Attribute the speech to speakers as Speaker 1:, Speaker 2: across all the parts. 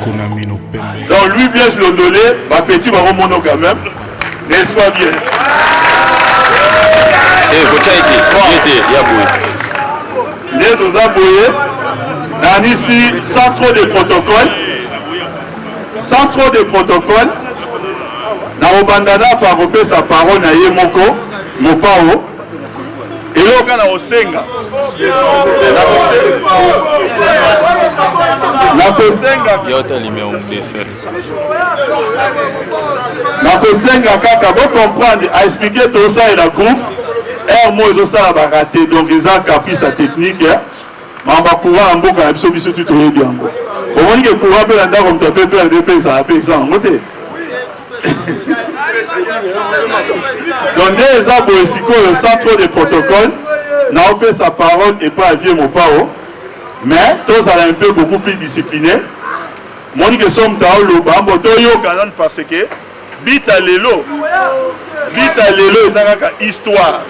Speaker 1: Donc lui Blaise Londolé, ma petit va remonter quand même. N'est-ce pas bien?
Speaker 2: Eh,
Speaker 1: les deux aboués, ici, sans trop de protocole, Narobandana par repérer sa parole na Yemoko, Mopao, et là on a Osenga. Nakosenga kaka vous comprendre à expliquer tout ça et la groupe moi je sais la raté donc ils ont caprice sa technique mais on va pouvoir en beaucoup à tout tout bien au moins que pour rappeler la comme tu peux faire des pays ça appelle ça en côté donc des arbres ici le centre de protocole n'a pas sa parole et pas vieux mon pao mais tous ça un peu beaucoup plus discipliné. Mon que somme tao lo bambo to yo kanan parce que bita lelo ezaka histoire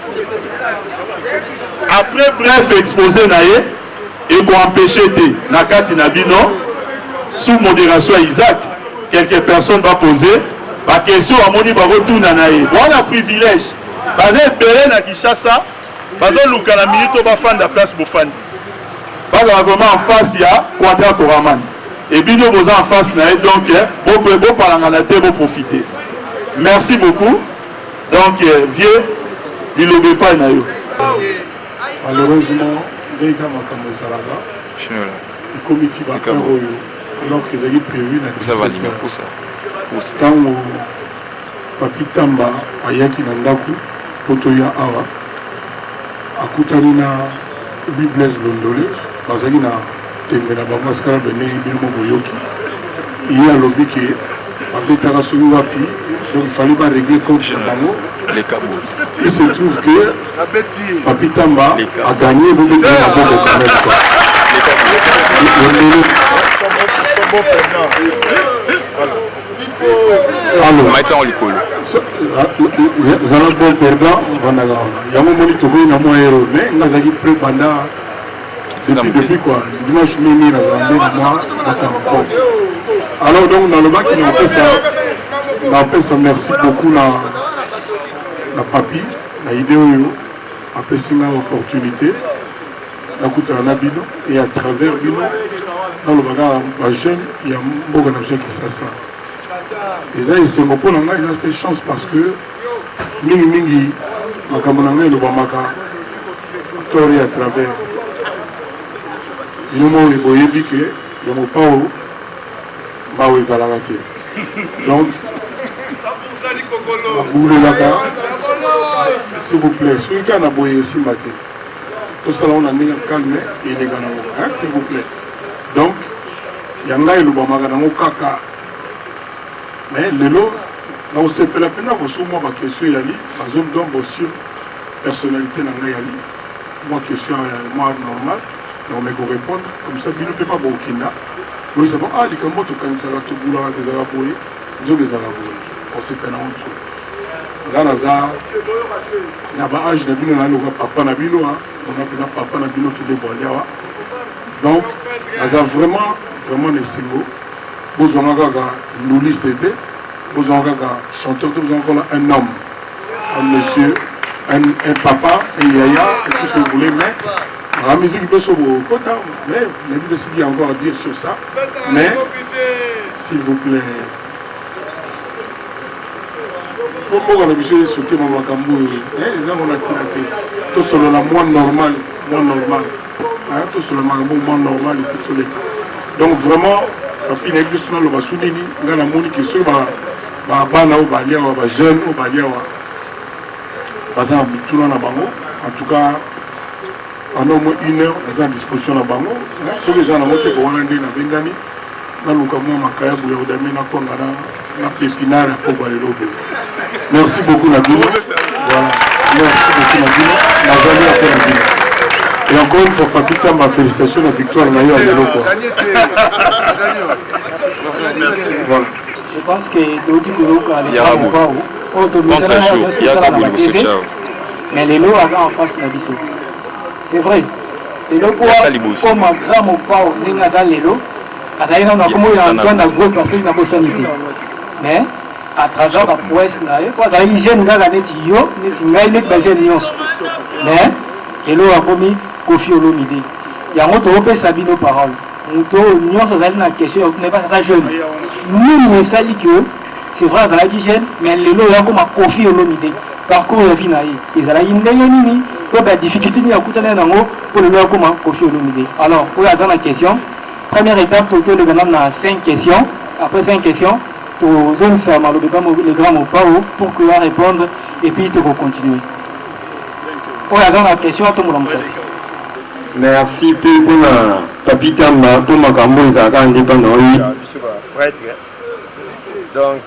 Speaker 1: après bref exposé naie et pour empêcher de na kati na bino sous modération à Isaac quelques personnes va poser la question à moni ba retourna naie on a privilège basé belé na Kinshasa basé luka na minute ba fanda place bofandi basé vraiment en face il y a Quadra Koraman. Et bien nous en face donc vous parlez vous profiter. Merci beaucoup. Donc vieux, il ne veut pas naïo.
Speaker 3: Malheureusement, les gars m'ont comme ça là-bas. Le comité va faire alors que j'ai prévu la discussion. Quand Papi Tamba ayaki nandaku potoya awa akutani na Blaise Londolé bazali na tembela bamaskara benei bino boyoki il y a lobby qui abetaka soki wapi donc il fallait pas régler compte na bango il se trouve que Papi Tamba a gagné beaucoup de zala bon perdant vandaga yango moni tokoyi na mwa héros mais ngazaki pré banda depuis quoi dimanche mini na zambé moi alors donc dans le bac il a fait ça merci beaucoup na papi na idée oyo apesi nga opportunité nakutana na bino et à travers bino dans le bagarre ba jeune il y a mboka na biso Kinshasa eza esengo mpo na ngai eza pe chance parce que mingi makambo na ngai elobamaka tori à travers bino mo boyebi ke ya mopao bao ezalaka te donc babulelaka s'il vous plaît soki kaka na boye esimba te tosala ngo na ndenge calme eleka nango s'il vous plaît donc ya ngai elobamaka nango kaka mais lelo naosepela mpena koso mwa bakestion eyali bazomdombo sur personnalité na ngai yali mwa question mwa normal naomeko répondre comme ça bino mpe pa bokinda oyisa bon likambo tokanisaka tobulaka ezala boye nzoka ezala boye osepela ngo tu nga naza na baage na bino naloka papa na bino ona mpena papa na bino todebwali awa donc naza vraiment na esengo bozwanga kaka nuliste te bozwanga kaka chanteur te bozwanga kona un homme un monsieur un papa un yaya et tout ce que vous voulez mais la musique peut se voir mais il y a encore à dire sur ça mais s'il vous plaît il faut qu'on ait besoin de sauter dans ma cambouille les gens ont attiré tout sur le moins normal tout sur le moins normal et tout les cas donc vraiment papi na biso na loba sunini nga na moni ke so ba bana o balia wa ba jeune o balia wa baza bituna na bango en tout cas en au moins 1 heure baza disposition na bango so que jana mote ko wana ndina bendani na luka mo makaya bu ya odami na konga na pespinara ko ba le lobe merci beaucoup na bino voilà merci beaucoup na bino na zali a fait na bino et encore une fois papi Tamba félicitations la victoire na yo à l'élo quoi.
Speaker 1: Merci.
Speaker 3: Voilà.
Speaker 4: Je pense que Dodi Kourouka a mais les lots en face de la biso. C'est vrai. Les lots pour comme un grand mot pas au Ningaza les lots, azali nano akomo ya Antoine Agro classique na bosanité mais à travers la prouesse na ye po azalaki jeune kaka neti yo neti ngai neti bajeune nyonso mais elo akomi Kofi Olomide yango tokopesa bino parole moto nyonso azali na question ne pas aza jeune nini esali que c'est vrai azalaki jeune mais lelo oyo akoma Kofi Olomide parcours ya vie na ye ezalaki ndenge nini po badifficulté nini akutana nango po lelo akoma Kofi Olomide alors oyo aza na question première étape tokende na 5 questions après 5 questions tozongisa malobi le grand mopao pour que ya répondre et puis tokocontinue oyo aza na question atombola mosala
Speaker 2: merci mpe mpona papi tamba mpo makambo ezalaka ndepanda oyi donc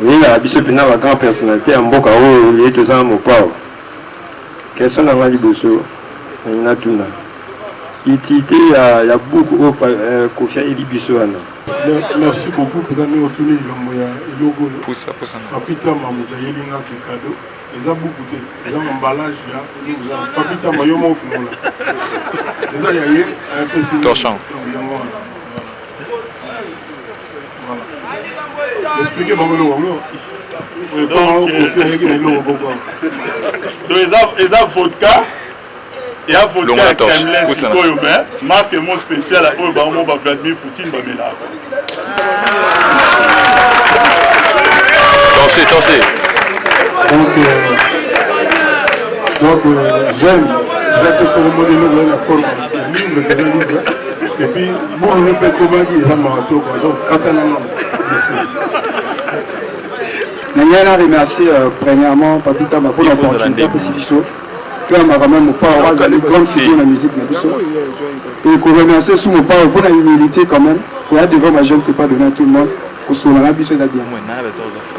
Speaker 2: oyinaka biso mpena bagrand personnalité ya mboka oyo ye toza na mopao question na nga liboso nalingi natuna utilité ya buku oyo Kofi ayeli biso wana.
Speaker 3: Merci beaucoup peut-être nous retourner likambo ya eloko oyo papi tamba moto ayeli nga ke cadeau eza buku te eza emballage ya papi tamba yo mo fungola eza ya ye apesi yango expliquez bango eloko yango Kofi ayeki na eloko boko
Speaker 1: donc eza vodka ya vodka ya Kremlin sikoyo mais marque mo spécial oyo bango ba Vladimir Poutine bamelaka
Speaker 5: Dansez.
Speaker 3: Donc, j'aime, j'ai sur le modèle de la forme, livre, et puis, bon, on ne peut pas dire que ça m'a donc, quand on a merci.
Speaker 6: Je remercie premièrement Papi Tamba pour l'opportunité de Sibiso. Que je même pas avoir une grande fusion de la musique. Et je remercie sous mon père pour la humilité quand même. Pour être devant ma jeune, c'est pas donner à tout le monde. Pour se la biso d'abien.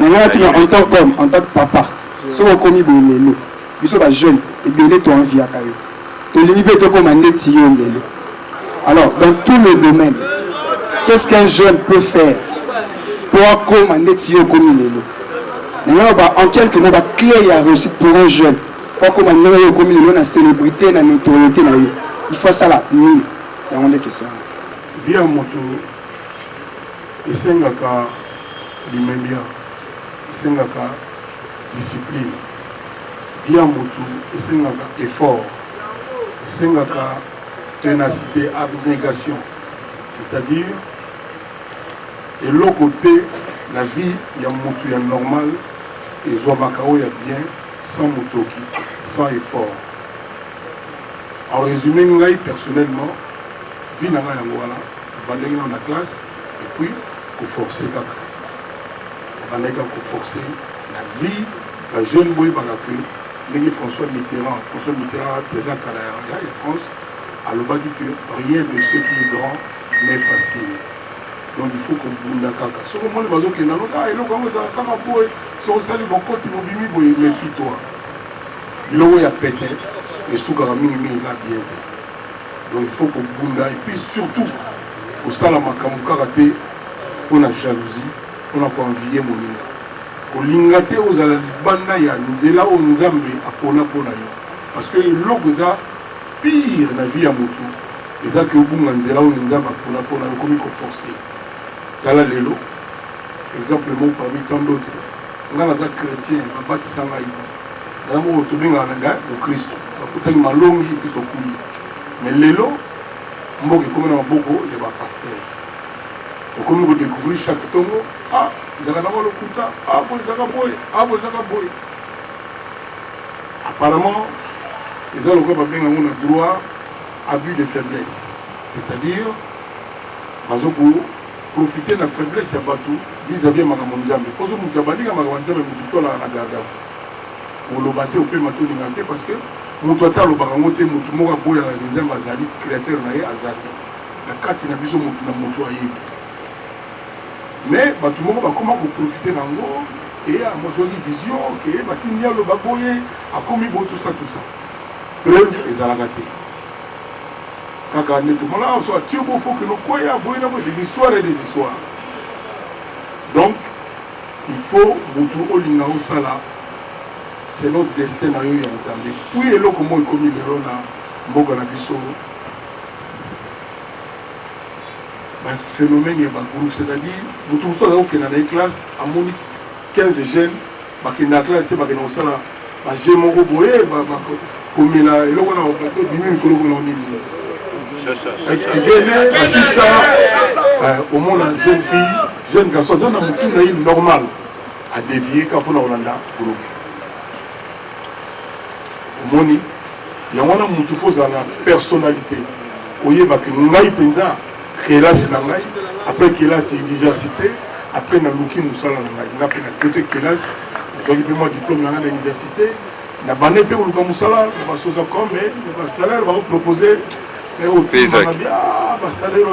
Speaker 6: En tant qu'homme, en tant que papa, si on commis de l'élo, biso va jeune et bien les toi en vie à caillou. Tu liberté comme un étillé l'élo. Alors, dans tous les domaines, qu'est-ce qu'un jeune peut faire pour comme un étillé comme l'élo? En quelques mots, la clé à réussite pour un jeune. Pour comme un étillé comme l'élo, la célébrité, la notoriété, il faut ça là. Il y a des questions.
Speaker 3: Via mon tour. Esengaka limemia, esengaka discipline, via motu, esengaka effort, esengaka ténacité, abnégation. C'est-à-dire, et l'autre côté, la vie, il y a motu, il y a normal, et Zouamakao, il y a bien, sans motoki, sans effort. En résumé, personnellement, vie n'a pas yangouana, dans la classe, et puis, pour forcer forcer la vie d'un jeune boy François Mitterrand président de la France a dit que rien de ce qui est grand n'est facile, donc il faut qu'on bouge la caca sur le moment où il y a méfie-toi il y a pété et sous la bien donc il faut qu'on bouge et puis surtout pour ça la karaté on a jalousie, on a envié mon linga. Au lingate aux alibanda ya nzela o nzambe apona pona yo. Parce que l'ogoza pire la vie à motu. Et ça que bunga nzela o nzambe apona pona yo comme il faut forcer. Dala lelo, exemple mon parmi tant d'autres. On a les chrétiens, on bâti sanga iba. Dans mon tobenga nanga au Christ. On peut malongi pito kuli. Mais lelo, mboke comme na boko ya ba pasteur. Comme vous découvrez chaque tongo, ah, ils ont le kuta, ah, boy. Apparemment, ils ont le droit abus de faiblesse. C'est-à-dire, ils ont profité de la faiblesse vis-à-vis de Magamonzambe. Parce que nous avons dit que Magamonzambe est tout la garde à vous. On l'a battu au pays parce que nous avons dit que nous avons dit que nous avons dit que nous avons créateur la carte n'a pas de mais tout le monde va comment profiter d'ango qui a une vision qui est bâtiment le baboye a commis tout ça preuve et zalagati kaka ne tout le monde là soit tu faut que nous croyons des histoires et des histoires donc il faut mutu olinga osala c'est notre destin na yo ya nzambe puis eloko mo ekomi lelo na mboka na biso phénomène il y a un groupe, c'est-à-dire nous tous ça dans une classe à mon 15 jeunes qui dans la classe t'es dans ça là j'ai mon boy comme il a et là on a bimi ko ko on dit et chicha au moins la jeune fille jeune garçon ça na mutu na normal à dévier quand on a Hollanda groupe au moni il y a wana mutu faut ça la personnalité oyeba que ngai penza kelasi na ngai après kelasi université après na luki musala na ngai na pena côté kelasi je vais moi diplôme à l'université na bané pe luka musala na basoza comme mais le salaire va proposer mais au paysan ba salaire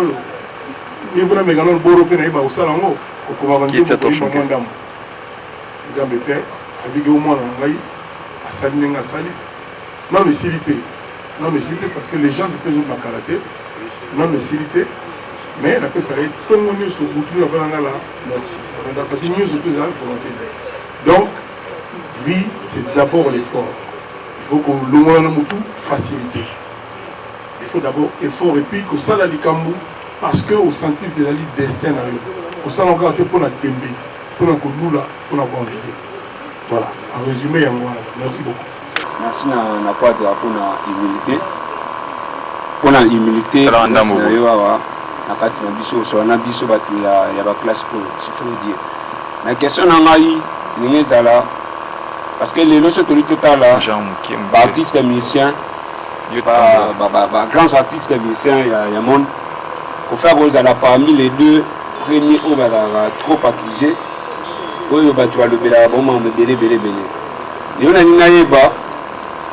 Speaker 3: ni vous na megalo boro pe na ba usala ngo ko ba banzi ko mo ndam nzambe pe abige au moins na ngai asali nga sali non lucidité parce que les gens de plus de karaté non lucidité mais la personne est tout le monde sur le avant là merci parce que nous surtout ça volonté donc vie c'est d'abord l'effort il faut que le monde ait tout facilité il faut d'abord effort et puis que ça la likambu parce que au sentir de la destin là au ça encore pour la tembe pour la koulula pour la bonne voilà en résumé merci beaucoup
Speaker 5: merci na quoi de pour la humilité na kati na biso so na biso bato ya ba classe pour c'est faut dire la question na ngai ni ezala parce que les loso toli total là ba artiste musicien ba grands artistes musiciens ya monde pour faire aux ala parmi les deux premiers on va trop accusé oyo bato alobela ba mo belé yo na nayeba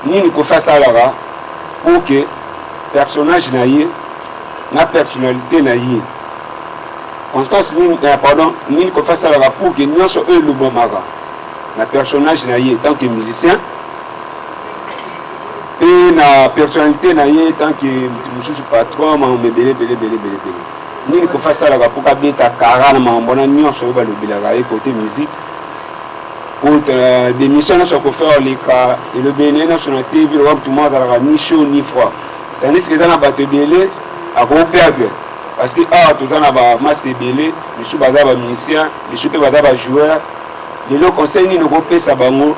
Speaker 5: ni ko faire ça là pour que personnage na yé na personnalité na yé Constance ni pardon ni ko faire ça là pour que nyonso e lubo mara na personnage na yé tant que musicien et na personnalité na yé tant que monsieur patron ma belé ni ko faire ça là pour ka beta karana ma mbona nyonso ba lobela ga côté musique des missions sur faire les cas et le bénin sur la TV le tout le monde a ni chaud ni froid tandis que dans la bateau belé à gros perdre parce que tout ça n'a pas masque belé je suis bazar musicien je suis bazar joueur de le conseil ni le groupe ça bango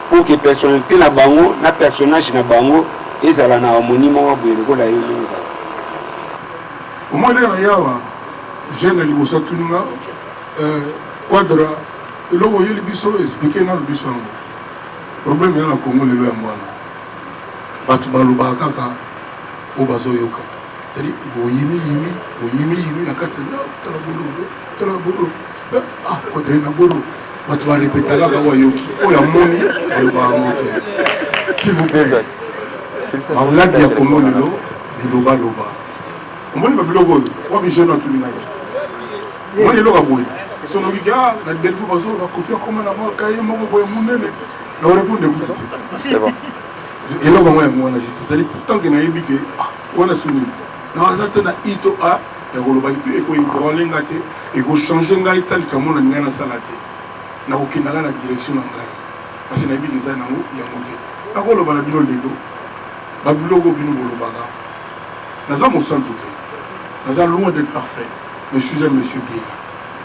Speaker 5: pour que personnalité na bango na personnage na bango et ça la na harmonie mo ba le ko la yo ça
Speaker 3: au moins là yawa jeune liboso tuninga quadra le logo yeli biso expliquer na biso problème ya na Congo lelo ya mwana batu baluba kaka o bazo yoka c'est dit oyimi na kati na tala bolo ah kodre na bolo batu ba répéter la ba yoki o ya moni baluba monte s'il vous plaît on l'a dit à Congo lelo diloba loba omoni ba bilogo wa bi jeune tu linga yo moni loka boy son regard la belle fois bazo va confier comme na moi kaye moko boy munene na répondre de beaucoup c'est bon et là moi on a juste ça dit pourtant que na yebike on a souni na azata na ito a ya koloba et ko ibrolenga te et ko changer ngai tal comme on a na salate na okina la direction na ngai parce que na yebike ça na ngo ya monte na koloba na bino lelo ba bilogo bino koloba na za mo santo te na za loin d'être parfait mais je suis un monsieur bien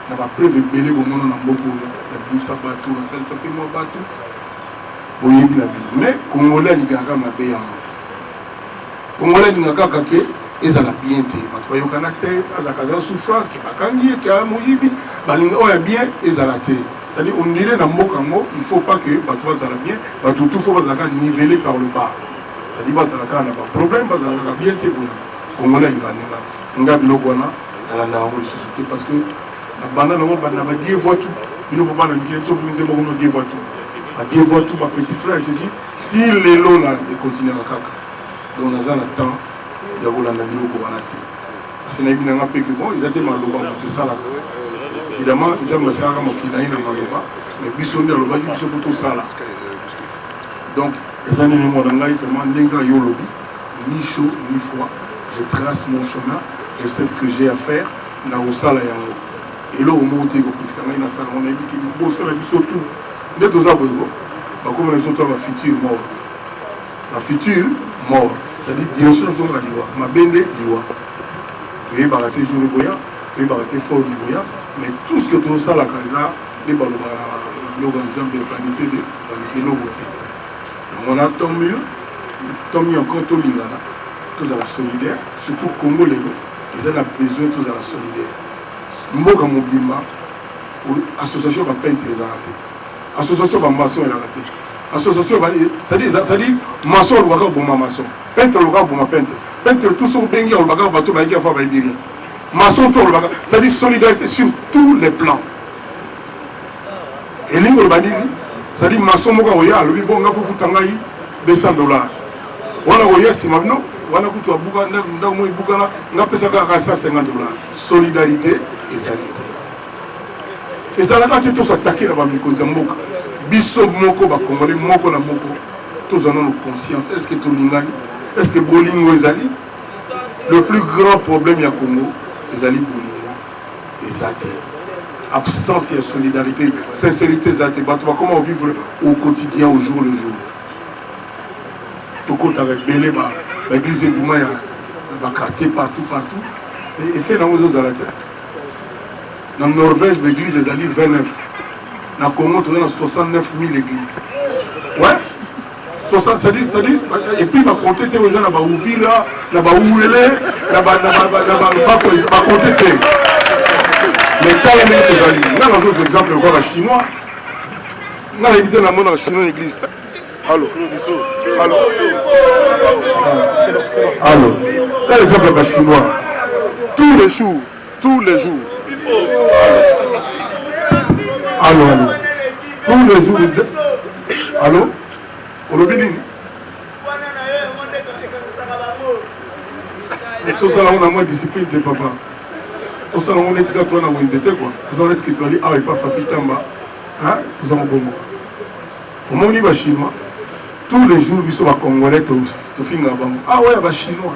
Speaker 3: na ba preuve belé au monde na mboko na bimisa bato na salisa pe mo bato boyebi na bino mais congolais ni gaga mabe ya moto congolais ni gaga ke ezala bien te bato bayokana te azakaza souffrance ke bakangi ke moyibi balinga oya bien ezala te c'est à dire on dirait na mboka ngo il faut pas que bato bazala bien bato tout faut bazaka niveler par le bas c'est à dire bazala kana ba problème bazala bien te bon congolais ni gaga nga biloko wana ala na ngo société parce que banda na banda ba die voix tout bino papa na ngé to binze bo no die voix tout ba die voix tout ba petit frère Jésus ti lelo na de continuer kaka donc na na temps ya bolanda bino ko wana ti parce que na bina nga pe que bon ils étaient maloba mo ça là évidemment ils ont ça comme qui na ina maloba mais biso ndia loba biso photo ça là donc ça ne mo nga vraiment linga yo lobi ni chaud ni froid je trace mon chemin je sais ce que j'ai à faire na osala yango et là au moment où ça m'a na ça on a dit que bon ça la biso tout mais tout ça boyo ba comme les autres va futur mort la future mort c'est à dire direction zo la liwa ma bende liwa tu es baraté jour boya tu vas arrêter fort du voyage, mais tout ce que tu as ça, la casa, les balles, le vanité, vanité, beauté. On a tant mieux encore tout l'ingana, tous à la solidaire, surtout Congo, ils ont besoin tous à la solidaire. Mboka Mobima, association va peindre les arrêtés, association va maçon et l'arrêté, association va ça dit maçon le bagarre bon maçon, peintre le bagarre bon peintre, peintre tout son bengi le bagarre bateau bagarre va va dire, maçon tout le bagarre, ça dit solidarité sur tous les plans. Et l'ingo le bani, ça dit maçon moka oya, le bon gafo futangai $200. On a oya si maintenant, on a coûté à Bouga, on a Bouga, on a payé ça $150. Solidarité et sanité. Et ça n'a pas été tous attaqués là-bas, Mikonzamboka. Bisso Moko, Bakomole, Moko na Moko. Tous en ont conscience. Est-ce que Tolingani, est-ce que Bolingo Ezali? Le plus grand problème il y a Congo, Ezali Bolingo, Ezate. Absence et solidarité, sincérité, Ezate. Comment vivre au quotidien, au jour le jour? Tout compte avec Belé, l'église de Boumaya, le quartier partout. Et fait dans nos Zalate. Dans la Norvège, l'église est allée 29. Dans le Congo, on a 69 000 églises. Ouais. 60, ça dit, et puis, ma compter, tu es là-bas, Ouvira, là-bas, Ouélé, là-bas, compter. Mais quand même, tu es allé. Là, dans un exemple, encore, la chinois. On a évité la monnaie en chinois, l'église. Allô. Quel exemple, la chinois. Tous les jours. Allô. Tous les jours. Allô. On le bénit. Et tout ça, on a moins de discipline de papa. Tout ça, on est quand on a où ils étaient quoi. Tout ça, on est quand on dit, ah oui, papa, pitamba. Hein. Tout ça, on bon. Au moins, on y va chinois. Tous les jours, ils sont à Congolais, tout finit à Bamou. Ah ouais, bah chinois.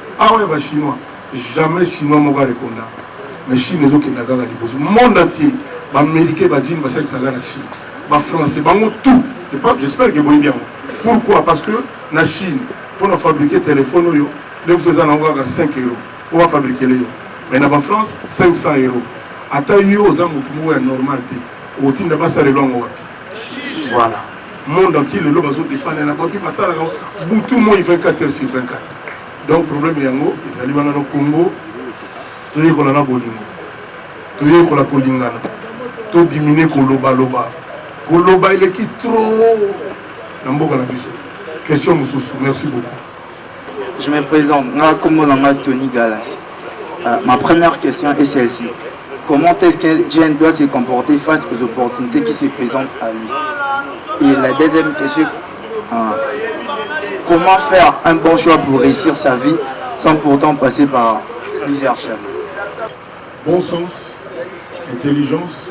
Speaker 3: Jamais chinois m'aura répondu. Mais Chine, les autres qui n'ont pas le monde entier, les Américains, les Jeans, les Chine, les Français, tout. J'espère que vous bien. Pourquoi? Parce que la Chine, pour fabriquer des téléphones, les gens ont 5 €. On va fabriquer les. Mais en France, 500 €. À taille, aux hommes, tout le monde est normal. Au team de Bassa, les longs. Voilà. Le monde entier, le lobe, ils dépendent. Tout le monde, il 24 heures sur 24. Donc, le problème est que les Alibans au Congo, tout le monde a bolingo. Tout le monde a kolingana. Tout diminuer Koloba. Koloba, il est qui trop. Question, merci beaucoup.
Speaker 7: Je me présente, comme Tony Galas. Ma première question est celle-ci. Comment est-ce qu'un jeune doit se comporter face aux opportunités qui se présentent à lui? Et la deuxième question, comment faire un bon choix pour réussir sa vie sans pourtant passer par plusieurs chemins?
Speaker 3: Bon sens, intelligence,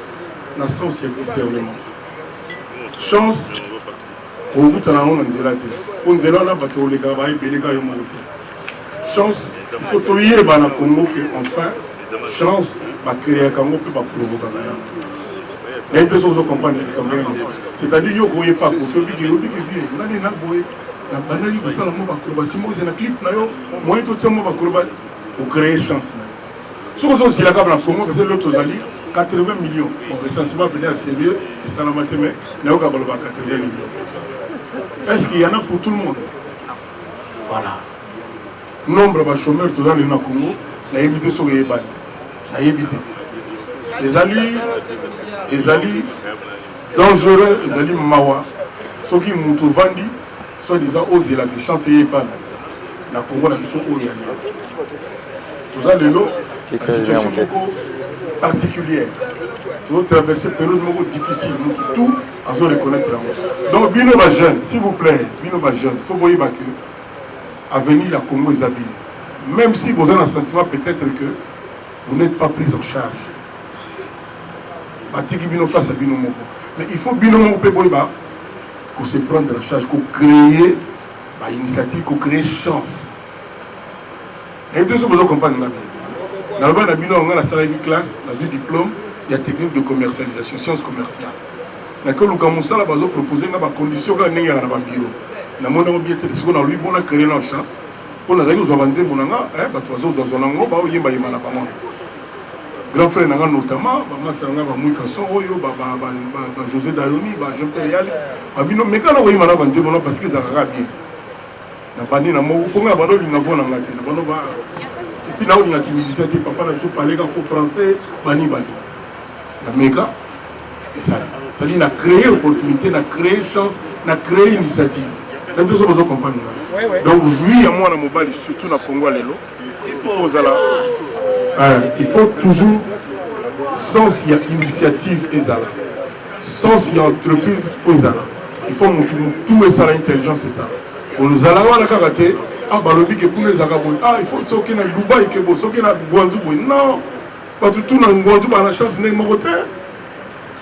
Speaker 3: la sens et discernement. Chance, pour vous, tu as un chance, il faut tout y aller dans le Congo enfin, chance, va créer un Congo pour provoquer. Mais il faut comprendre. C'est-à-dire qu'il n'y a pas de faire des choses qui pour créer chance. Si vous avez la Congo, parce que l'autre 80 millions. Bon, le recensement est sérieux, et ça n'a pas été, mais il y a 80 millions. Est-ce qu'il y en a pour tout le monde? Voilà. Nombre de chômeurs dans le Congo, il y a évité sur les balles. Il y a évité. Les alliés dangereux, les alliés mawa, ceux qui m'ont vendu, soit disant osé la chance et pas la Congo, la mission où il y a. Tout ça, la situation est particulière. Vous traversez une période difficile, tout à se reconnaître. Donc, Bino va jeune, s'il vous plaît, Bino va jeune, il faut voir que l'avenir la Congo est habillé. Même si vous avez un sentiment peut-être que vous n'êtes pas pris en charge. Face à Bino Moko. Mais il faut Bino Moko pour se prendre en charge, pour créer une initiative, pour créer chance. Et deux choses, vous comprenez. Dans le bas, on a la salle de classe, dans un diplôme, il y a technique de commercialisation, sciences commerciales. Mais quand nous avons proposé des conditions dans le bureau, nous avons bien dit que nous avons créé une chance. Pour nous avons dit que nous avons dit que nous avons grand frère nanga notamment bamasanga bamwika son oyo José Dayoni Jean-Pierre Yali babino mekana oyi mana banzembo na parce que ça va bien na bandi na moko konga bano linga vona ngati na bano ba et puis na olinga ki musicien te papa na so parler quand français bani na meka et ça dit na créer opportunité na créer chance na créer initiative na deux choses comprendre donc vu à moi na mobile surtout na Congo lelo il faut toujours sans il y a initiative et ça sans il y a entreprise il faut tout et ça l'intelligence et ça pour nous aller à la karaté ah balobi que pour les arabes ah il faut sauter na Dubaï que bon sauter na Guangzhou non pas tout na Guangzhou ba la chance n'est moté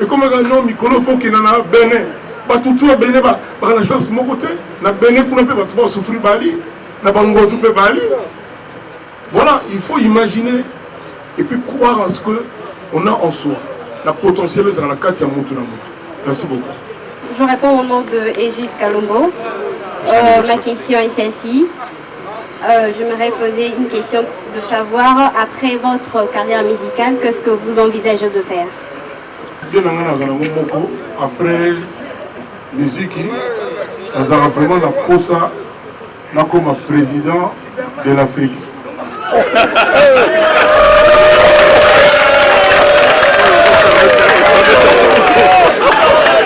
Speaker 3: et comme non mikolo faut qu'il na Bénin pas tout à Bénin ba la chance moté na Bénin qu'on peut pas souffrir bali na Guangzhou peut bali. Voilà, il faut imaginer et puis croire en ce qu'on a en soi. La potentiel est dans la carte, il y a Moutou. Merci beaucoup.
Speaker 8: Je réponds au nom de Égide Kalombo. Ma question est celle-ci. J'aimerais poser une question de savoir, après votre carrière musicale, qu'est-ce que vous envisagez de faire?
Speaker 3: Après musique, nous avons vraiment la posa comme président de l'Afrique.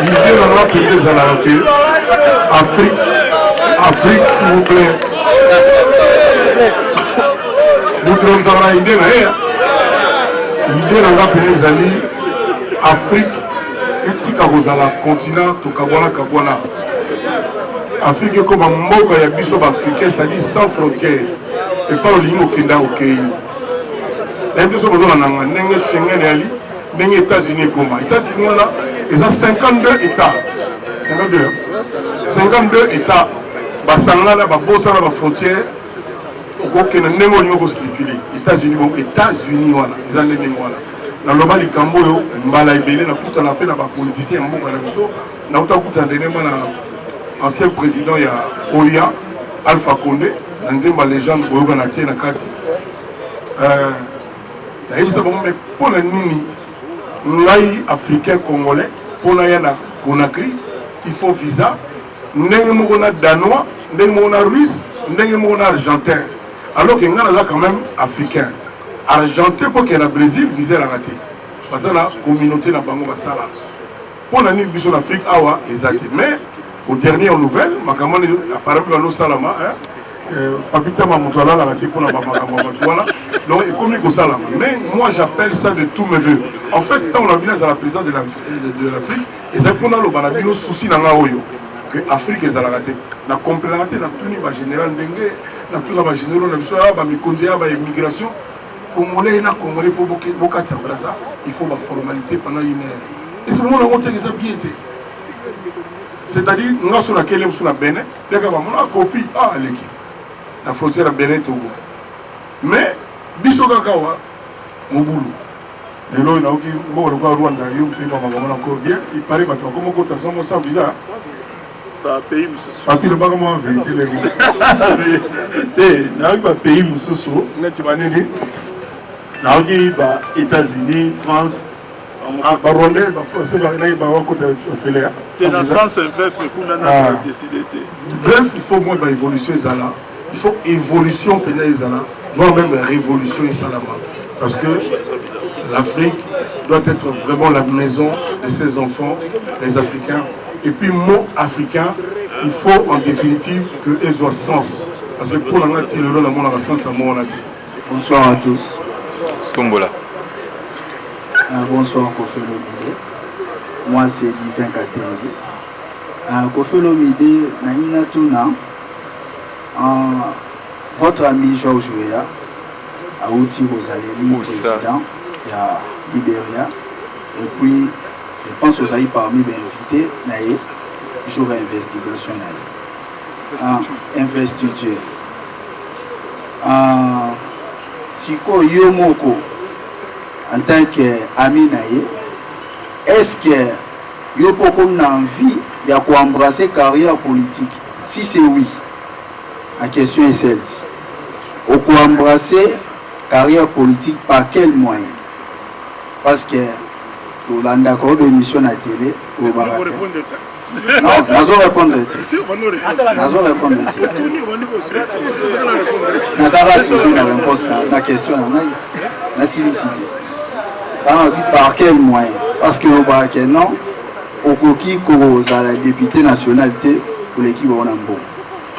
Speaker 3: L'idée dans la pays à la Afrique, s'il vous plaît. Nous trouvons dans la idée, l'idée dans la pays Afrique, et tika bozala continent, Kabwana. Afrique comme un mot il y a biso africain, ça dit sans frontières. Et pas au ligne au Kenda au Kenya. Les gens qui sont Schengen et les États-Unis, États-Unis, ils ont 52 États. 52 États. Basangala, Babosa, la frontière. États-Unis, ils ont les dans le bas du Camboyo, Mbala Ibele, na kuta na pena ba politicien mboka na biso, na uta kuta ndenge na ancien président ya Oya Alpha Condé. Nzemba légende boyoka na tie na kati nayebisa bango mais mpona nini ngai africain congolais mpona ya na Conakry il faut visa ndenge moko na danois ndenge moko na russe ndenge moko na argentin alors que ngai naza quand même africain argentin mpo ke na Brésil visa elaka te baza na communauté na bango basala mpona nini biso na Afrique awa eza te mais aux dernières nouvelles makambo apparemment bano salama Papita Mamoutoala la pour la Bamakamotoala. Donc, il comme il salama. Mais moi, j'appelle ça de tous mes voeux. En fait, quand on a vu à la présidence de l'Afrique, et c'est pour nous le souci dans l'Oyo que l'Afrique est à la raté. La complémentarité, la tenue générale Dengue, la tenue générale de l'immigration, Congolais, Congolais pour Boka Tchabraza, il faut la formalité pendant une heure. Et c'est le moment où on a bien été. C'est-à-dire, nous sommes sur la Bénin, les gars, on a Kofi, l'équipe. La frontière à Bénin Togo. Mais, biso kakawa, Moboulou. Les lois, Rwanda, il paraît que comment on sans visa.
Speaker 1: Pas pays Moussou.
Speaker 3: Parti le bac en vérité, les gars. Pas pays Moussou, net Banini. États-Unis, France.
Speaker 1: C'est dans le sens inverse, mais pour nous, on a décidé.
Speaker 3: Bref, il faut moins d'évolution. Il faut évolution, voire même révolution. Parce que l'Afrique doit être vraiment la maison de ses enfants, les Africains. Et puis, mot africain, il faut en définitive qu'ils soient sens. Parce que pour la nature, le monde a sens à mon avis.
Speaker 6: Bonsoir à tous.
Speaker 5: Tombola.
Speaker 6: Bonsoir Kofi Olomide. Moi c'est Divin Katengi. Kofi Olomide, Nanina Tuna, votre ami Georges Weah, Aouti Rosalemi, président de Libéria. Et puis, je pense que vous avez parmi les invités, Naïe, toujours investigation Naïe. Investiture. Siko Yomoko. En tant qu'ami naïe, est-ce que vous avez envie d'embrasser la carrière politique? Si c'est oui, la question est celle-ci. Vous embrasser la carrière politique par quel moyen?
Speaker 7: parce que tolanda ko émission na télé non nazo répondre nazara toujours na réponse na question na silicité par quel moyen parce que que non okoki kozala député nationalité pour l'équipe onambo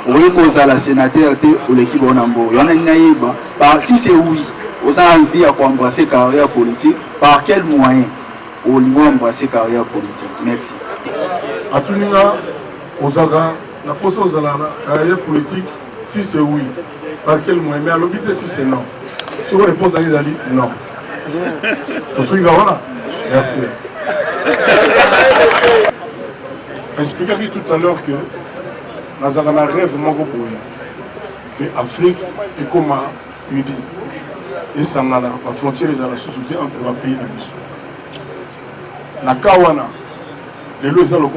Speaker 7: okoki kozala sénateur pour l'équipe onambo yana nayeba si c'est oui aux envie à embrasser carrière politique par quel moyen au niveau embrasser carrière politique merci
Speaker 3: atuninga ozaka na posa ozala na carrière politique si c'est oui par quel moyen mais à l'obité si c'est non si vous répondez dans les alliés non merci. Expliquez tout à l'heure que nous avons un rêve que l'Afrique est comme unie. Et ça n'a la frontière est à la société entre les pays et les na Kawana, les lois sont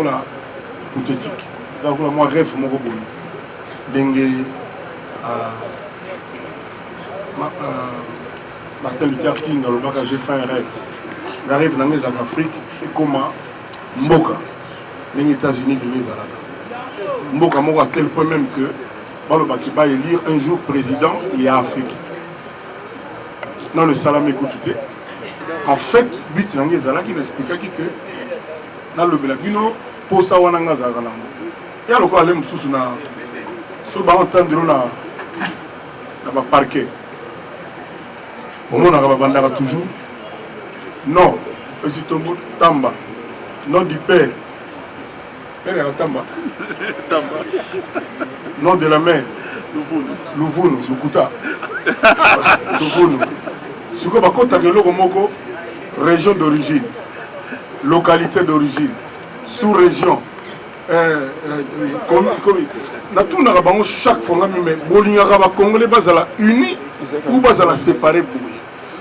Speaker 3: hypothétiques. C'est un rêve Martin Luther King, j'ai fait un rêve. J'arrive dans l'Afrique et comme Mboka, les États-Unis de l'Ézalada. Mboka à tel point même que Baloba qui va élire un jour président, il y a Afrique. Dans le Salamé Koutoute. En fait, but dans l'Ézalada qui m'explique que dans le Belagino, pour ça, on a un Zaganamo. Et alors, on a un sous na ce qu'on entend dans le parquet. Au monde, on a toujours. Non, c'est Tamba. Nom du père. Père est Tamba. Nom de la mère. Louvoun, Lukuta. Louvoun. Ce que je région d'origine, localité d'origine, sous-région. Chaque fois, les Congolais sont unis ou séparés.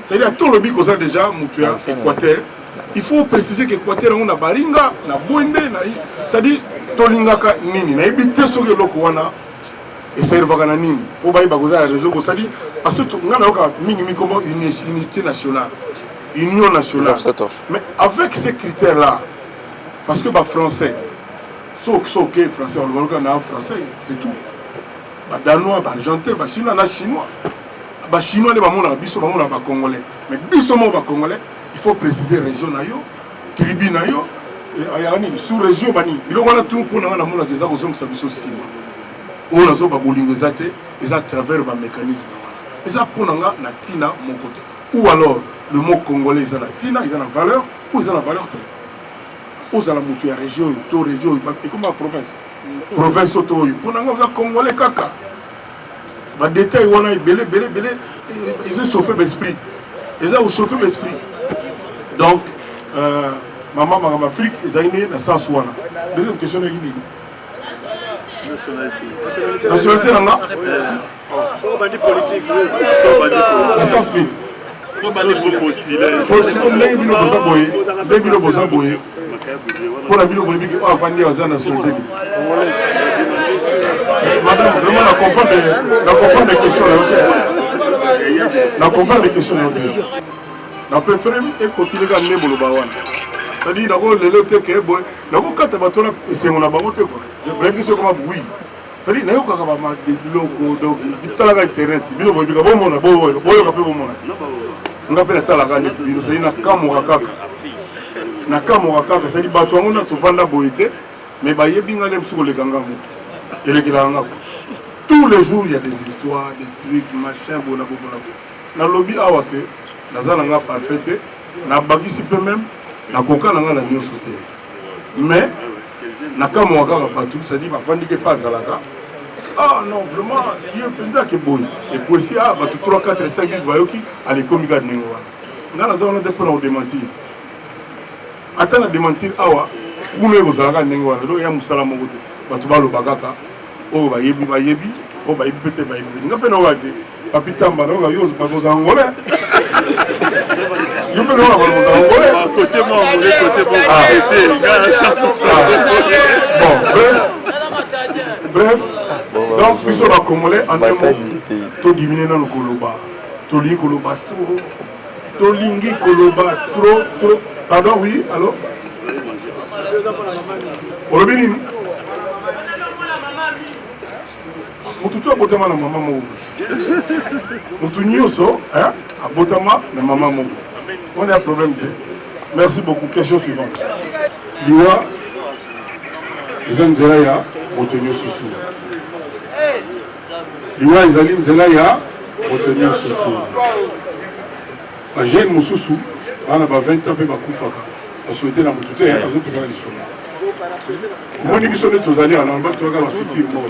Speaker 3: C'est-à-dire tout le monde qui a déjà Moutua, Équateur. Il faut préciser qu'Équateur on a Baringa, na Bouende, c'est-à-dire Tolingaka Nini, na éviter ce que l'on a et servera na Nini. Pour bailler bagoza réseau, c'est-à-dire parce que on a minimum comme unité nationale, union nationale. Mais avec ces critères-là, parce que les Français, sauf que Français, on a français, c'est tout. Les Danois, les Argentins, les Chinois, les Chinois. Les Chinois, les Congolais. Mais les Congolais, il faut préciser la région, tribu, sous-région. Il y a tout pour nous, les gens on a des à travers le mécanisme. Et ça pour nous, Tina, mon côté. Ou alors, le mot congolais, ils ont la Tina, ils ont la valeur, ou ils ont la valeur. Ou ils ont la mouture, région, tout région, et comme la province. Province auto, pour nous, les Congolais, caca. Les détails, ils ont chauffé l'esprit. Ils ont chauffé l'esprit. Donc, maman, Afrique, ils ont une naissance. Deuxième question, nationalité, politique. Naissance, pour la ville qui va venir aux nationalités. Madame, vraiment, on comprend des questions. On comprend des questions. On préfère continuer à gagner le bawan. C'est-à-dire, d'abord, les lots qui est bon. D'abord, quand tu vas c'est mon abamote. Le question comme oui. C'est-à-dire, il y a des locaux, donc, il y a des terrains. Il y a des on appelle ça la grande c'est une Kamurakaka. Nakamourakaka, c'est-à-dire que on a tout vendu boité, mais bah il y a des sur les gangamou. Et les gangamou. Tous les jours il y a des histoires, des trucs, machin, bona. Na lobby awake, na zalanga parfaite, na bagisi peu même, na koka na la mieux sauté. Mais Nakamourakaka partout, c'est-à-dire ma famille qui passe à la gare. Ah non, vraiment, il y a un peu de boy. Et puis aussi, 3, 4, 5, 10 bayoki, à l'école de Nengoa. Nous avons des points à démentir. Attends à démentir, awa, où nous avons des Nengoa, nous avons des Moussalama, Batubalo Bagaka, oh, Bayebi, oh, Bayebi, peut-être Bayebi. Nous avons des Wadi, Papitamba, nous avons des Angolais. Nous avons des Angolais. Côté moi, côté bon, bref. Donc, ils sont Congolais en un mot, tout diminuer dans le Koloba, tout li Koloba, tolingi koloba trop. Pardon, oui, alors? Olobi nini? Mutu abotama na mama moko. Mutu nyonso, hein? Abotama na mama moko. On a un problème. Merci beaucoup. Question suivante. Liwa, Zanzela ya retenir surtout. Liwa Izali Nzela retenir surtout. La jeune Moussousou, on a 20 ans, on a souhaité la moutouté, on a besoin de l'histoire. Moi, je suis allé en Alba, tu vas futur mort.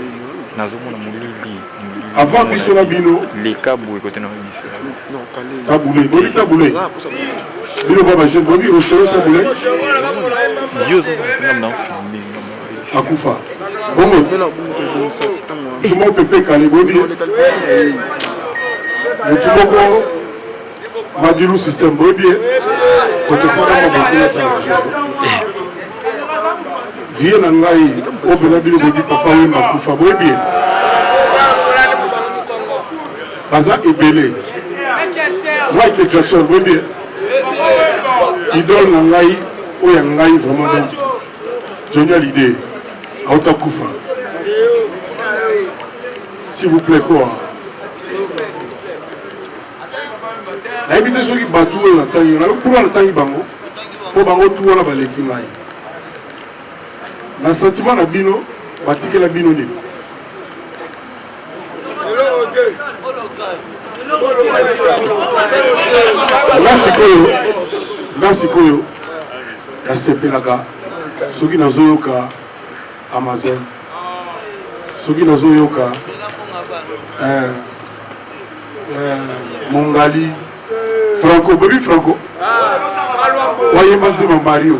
Speaker 3: Avant que soit bino,
Speaker 9: les caboués côté non
Speaker 3: taboulé, boli taboulé. Bino baba jeune, boli au chéri taboulé. Akoufa. Bon, tout le monde peut péter les boli. Mais tu vois quoi? Madilou système boli. Côté ça, vie nangai au Benabili boli papa oui Akoufa boli. Baza Ebele. Moi qui je suis bien. Idole nangai ou yangai vraiment donc. Génial idée. Auta Koufa. S'il vous plaît quoi. La invitation qui bat tout la taille, pour la taille bango, pour bango tout la baleki ngai. Le sentiment na bino, batike la bino ni. Nasikoyo nasepelaka soki nazoyoka Amazon, soki nazoyoka Mongali Franco, baby Franco wayemba nzema Mario